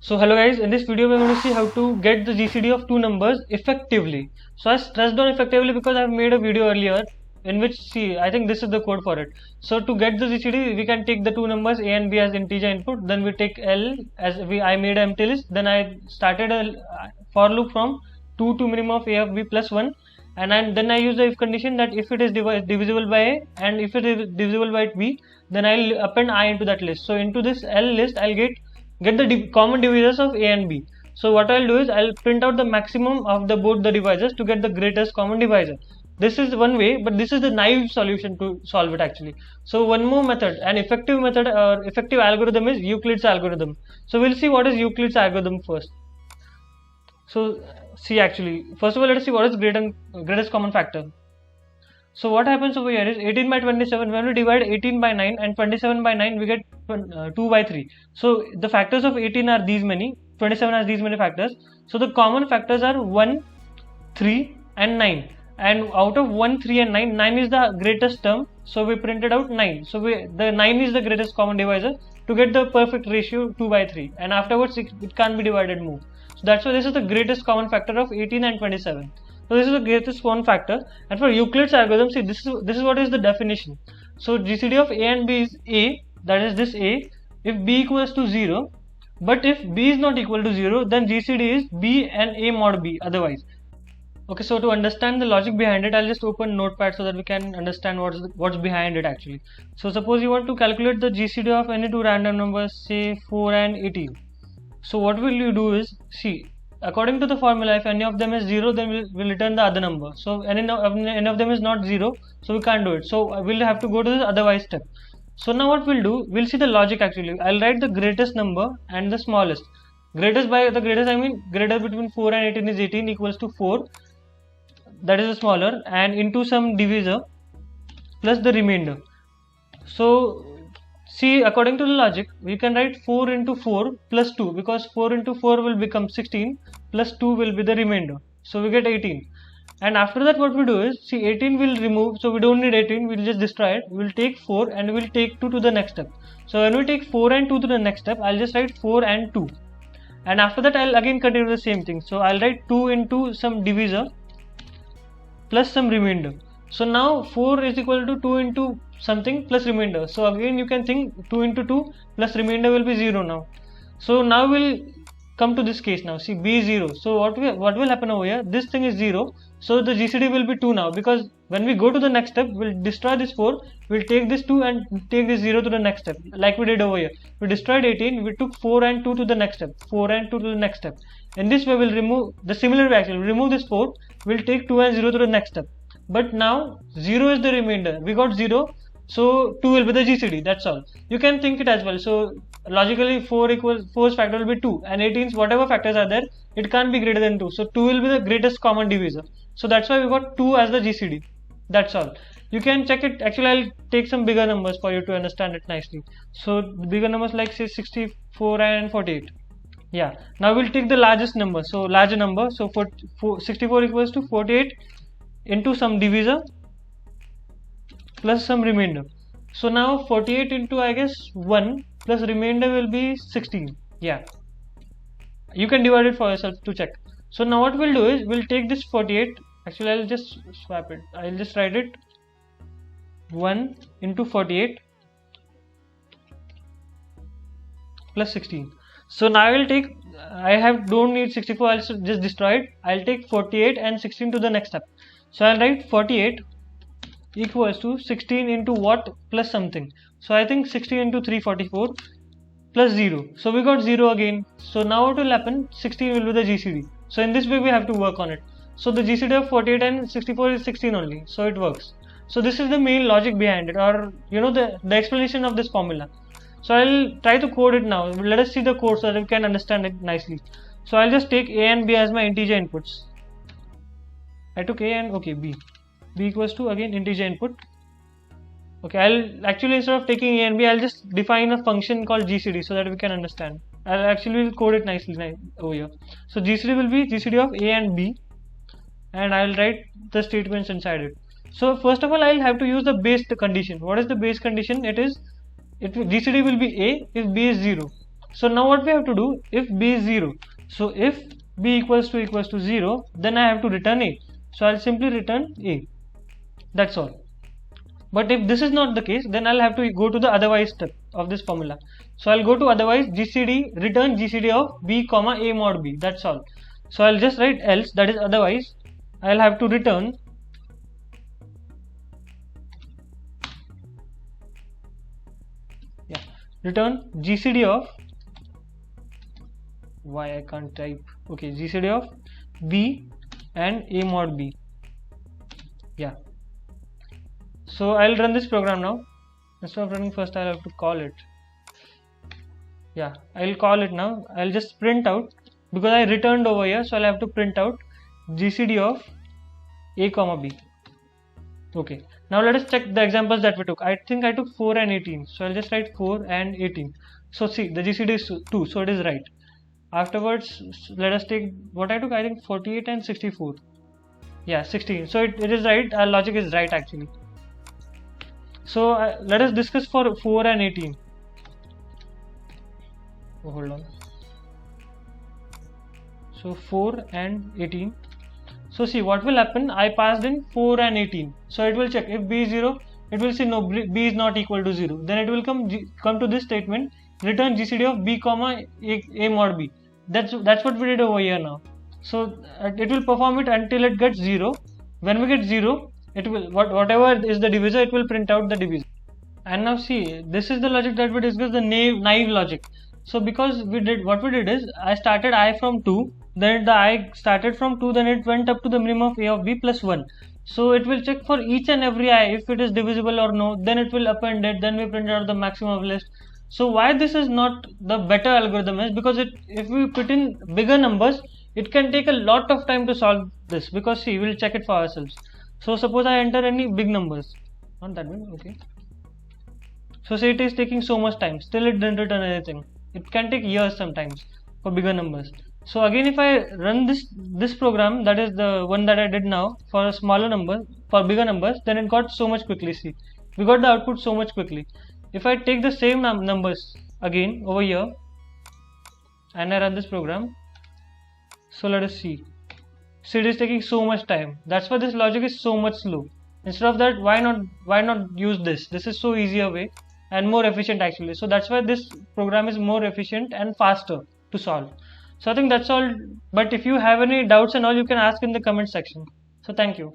So hello guys, in this video we're going to see how to get the GCD of two numbers effectively. So I stressed on effectively because I've made a video earlier in which, see, I think this is the code for it. So to get the GCD, we can take the two numbers a and b as integer input, then we take L as I made an empty list, then I started a for loop from 2 to minimum of a of b plus 1, and then I use the if condition that if it is divisible by a and if it is divisible by b, then I'll append I into that list. So into this L list I'll get the common divisors of a and b. So what I'll do is I'll print out the maximum of both the divisors to get the greatest common divisor. This is one way, but this is the naive solution to solve it actually. So one more method, an effective method or effective algorithm is Euclid's algorithm. So we'll see what is Euclid's algorithm first. So see, actually, first of all let us see what is greatest common factor. So what happens over here is 18 by 27, when we divide 18 by 9 and 27 by 9 we get 2 by 3. So the factors of 18 are these many, 27 has these many factors. So the common factors are 1, 3 and 9, and out of 1, 3 and 9, 9 is the greatest term, so we printed out 9. So the 9 is the greatest common divisor to get the perfect ratio 2 by 3, and afterwards it can't be divided more. So that's why this is the greatest common factor of 18 and 27. So this is the greatest common factor, and for Euclid's algorithm, see, this is what is the definition. So GCD of a and b is a, that is this a, if b equals to 0, but if b is not equal to 0, then GCD is b and a mod b otherwise. Okay, so to understand the logic behind it, I'll just open Notepad so that we can understand what's behind it actually. So suppose you want to calculate the GCD of any two random numbers, say 4 and 18. So what will you do is, see, according to the formula, if any of them is 0, then we'll return the other number. So any of them is not 0, so we can't do it. So we'll have to go to the otherwise step. So now what we'll do, we'll see the logic actually. I'll write the greatest number and the smallest. Greatest, by the greatest I mean greater between 4 and 18 is 18 equals to 4. That is the smaller, and into some divisor plus the remainder. So see, according to the logic, we can write 4 into 4 plus 2, because 4 into 4 will become 16 plus 2 will be the remainder. So we get 18. And after that what we do is, see, 18 will remove, so we don't need 18, we'll just destroy it. We'll take 4 and we'll take 2 to the next step. So when we take 4 and 2 to the next step, I'll just write 4 and 2. And after that I'll again continue the same thing. So I'll write 2 into some divisor plus some remainder. So now 4 is equal to 2 into something plus remainder. So again you can think 2 into 2 plus remainder will be 0 now. So now we'll come to this case now. See, b is 0. So what will happen over here? This thing is 0. So the GCD will be 2 now, because when we go to the next step, we'll destroy this 4. We'll take this 2 and take this 0 to the next step, like we did over here. We destroyed 18. We took 4 and 2 to the next step. 4 and 2 to the next step. In this way, we'll remove the similar way actually. We'll remove this 4. We'll take 2 and 0 to the next step. But now 0 is the remainder. We got 0, so 2 will be the GCD. That's all. You can think it as well. So logically 4's factor will be 2, and 18's whatever factors are there, it can't be greater than 2. So 2 will be the greatest common divisor. So that's why we got 2 as the GCD. That's all. You can check it. Actually, I'll take some bigger numbers for you to understand it nicely. So the bigger numbers like say 64 and 48. Yeah. Now we'll take the largest number. So larger number. So 64 equals to 48 into some divisor plus some remainder. So now 48 into, I guess, 1 plus remainder will be 16. Yeah. You can divide it for yourself to check. So now what we'll do is, we'll take this 48. Actually, I'll just swap it. I'll just write it 1 into 48 plus 16. So now I will take, don't need 64, I'll just destroy it. I'll take 48 and 16 to the next step. So I'll write 48 equals to 16 into what plus something. So I think 16 into 344 plus 0. So we got 0 again. So now what will happen? 16 will be the GCD. So in this way we have to work on it. So the GCD of 48 and 64 is 16 only. So it works. So this is the main logic behind it, or the explanation of this formula. So I'll try to code it now. Let us see the code so that we can understand it nicely. So I'll just take a and b as my integer inputs. I took a and b. B equals to, again, integer input. Okay, I'll actually, instead of taking a and b, I'll just define a function called GCD so that we can understand. I'll actually code it nicely over here. So GCD will be GCD of a and b, and I'll write the statements inside it. So first of all, I'll have to use the base condition. What is the base condition? GCD will be a if b is 0. So now what we have to do, if b is 0, so if b equals to 0, then I have to return a. So I'll simply return a. That's all. But if this is not the case, then I'll have to go to the otherwise step of this formula. So I'll go to otherwise GCD, return GCD of b comma a mod b. That's all. So I'll just write else, that is otherwise. I'll have to return return GCD of, why I can't type, okay, GCD of b and a mod b. Yeah. So I'll run this program now. Instead of running first, I'll have to call it. Yeah, I'll call it now. I'll just print out, because I returned over here, so I'll have to print out GCD of a comma b. Okay, now let us check the examples that we took. I think I took 4 and 18, so I'll just write 4 and 18. So see, the GCD is 2, so it is right. Afterwards, let us take what I took. I think 48 and 64. Yeah, 16. So it is right. Our logic is right actually. So let us discuss for 4 and 18. Oh, hold on. So 4 and 18. So see what will happen. I passed in 4 and 18. So it will check if b is 0. It will say no, b is not equal to 0. Then it will come to this statement, return GCD of b comma a mod b. That's what we did over here now. So it will perform it until it gets 0. When we get 0, it will whatever is the divisor, it will print out the divisor. And now see, this is the logic that we discussed, the naive logic. So because what we did is, I started I from 2, then the I started from 2, then it went up to the minimum of a of b plus 1. So it will check for each and every I if it is divisible or no, then it will append it, then we print out the maximum of list. So why this is not the better algorithm is because if we put in bigger numbers, it can take a lot of time to solve this, because see, we'll check it for ourselves. So suppose I enter any big numbers, not that one, okay. So say it is taking so much time, still it didn't return anything. It can take years sometimes for bigger numbers. So again, if I run this program, that is the one that I did now, for a smaller number, for bigger numbers, then it got so much quickly. See, we got the output so much quickly. If I take the same numbers again over here and I run this program, so let us see. So it is taking so much time. That's why this logic is so much slow. Instead of that, why not use this? This is so easier way and more efficient actually. So that's why this program is more efficient and faster to solve. So I think that's all. But if you have any doubts and all, you can ask in the comment section. So thank you.